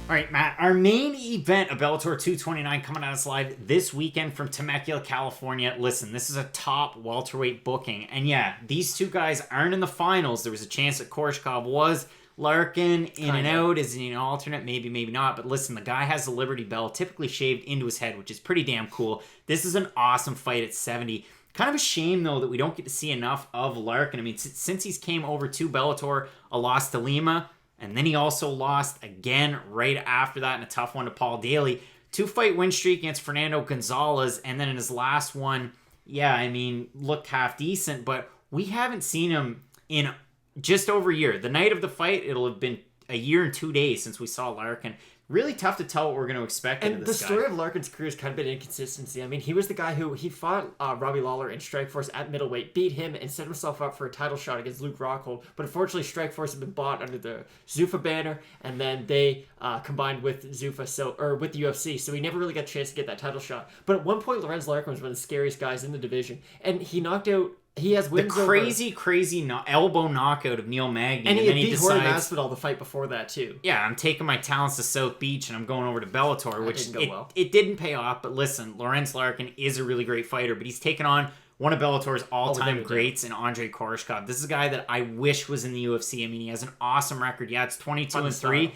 All right, Matt, our main event of Bellator 229 coming at us live this weekend from Temecula, California. Listen, this is a top welterweight booking. And yeah, these two guys aren't in the finals. There was a chance that Koreshkov was. Larkin in and out. Is he an alternate? Maybe, maybe not. But listen, the guy has the Liberty Bell typically shaved into his head, which is pretty damn cool. This is an awesome fight at 70. Kind of a shame, though, that we don't get to see enough of Larkin. I mean, since he's came over to Bellator, a loss to Lima, and then he also lost again right after that in a tough one to Paul Daly. 2-fight win streak against Fernando Gonzalez, and then in his last one, yeah, I mean, looked half decent, but we haven't seen him in just over a year. The night of the fight, it'll have been a year and 2 days since we saw Larkin. Really tough to tell what we're going to expect out of this guy. And the story of Larkin's career has kind of been inconsistency. I mean, he was the guy who he fought Robbie Lawler in Strikeforce at middleweight, beat him, and set himself up for a title shot against Luke Rockhold. But unfortunately, Strikeforce had been bought under the Zuffa banner, and then they combined with Zuffa, or with the UFC, so he never really got a chance to get that title shot. But at one point, Lorenz Larkin was one of the scariest guys in the division, and he knocked out. He has wins the crazy elbow knockout of Neil Magny. And then he beat Jorge Masvidal the fight before that, too. Yeah, I'm taking my talents to South Beach, and I'm going over to Bellator, which well. It didn't pay off. But listen, Lorenz Larkin is a really great fighter, but he's taken on one of Bellator's all-time greats in Andrey Koreshkov. This is a guy that I wish was in the UFC. I mean, he has an awesome record. Yeah, it's 22-3.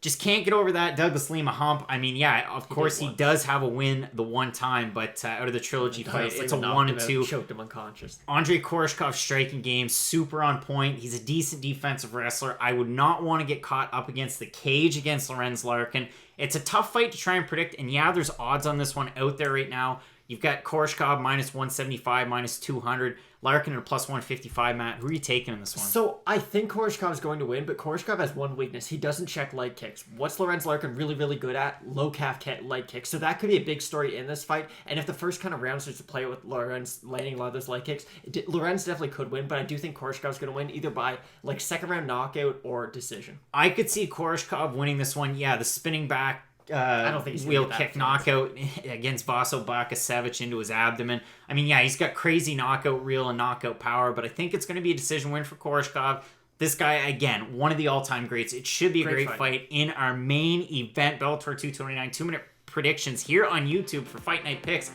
Just can't get over that Douglas Lima hump. I mean, yeah, of course he does have a win the one time, but out of the trilogy fight, it's a 1-2. Choked him unconscious. Andrey Koreshkov's striking game, super on point. He's a decent defensive wrestler. I would not want to get caught up against the cage against Lorenz Larkin. It's a tough fight to try and predict, and yeah, there's odds on this one out there right now. You've got Koreshkov minus 175, minus 200. Larkin at a plus 155, Matt. Who are you taking in this one? So I think Koreshkov is going to win, but Koreshkov has one weakness. He doesn't check leg kicks. What's Lorenz Larkin really, really good at? Low calf leg kicks. So that could be a big story in this fight. And if the first kind of round starts to play with Lorenz landing a lot of those leg kicks, Lorenz definitely could win, but I do think Koreshkov's going to win either by like second round knockout or decision. I could see Koreshkov winning this one. Yeah, the spinning back I don't think he's wheel kick knockout against Vaso Bakasevich into his abdomen. I mean, yeah, he's got crazy knockout reel and knockout power, but I think it's going to be a decision win for Koreshkov. This guy, again, one of the all-time greats. It should be a great fight in our main event, Bellator 229, 2-minute predictions here on YouTube for Fight Night Picks.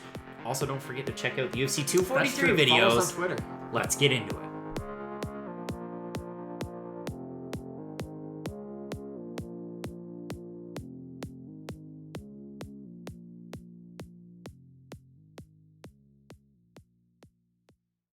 Also, don't forget to check out the UFC 243 videos. Follow us on Twitter. Let's get into it.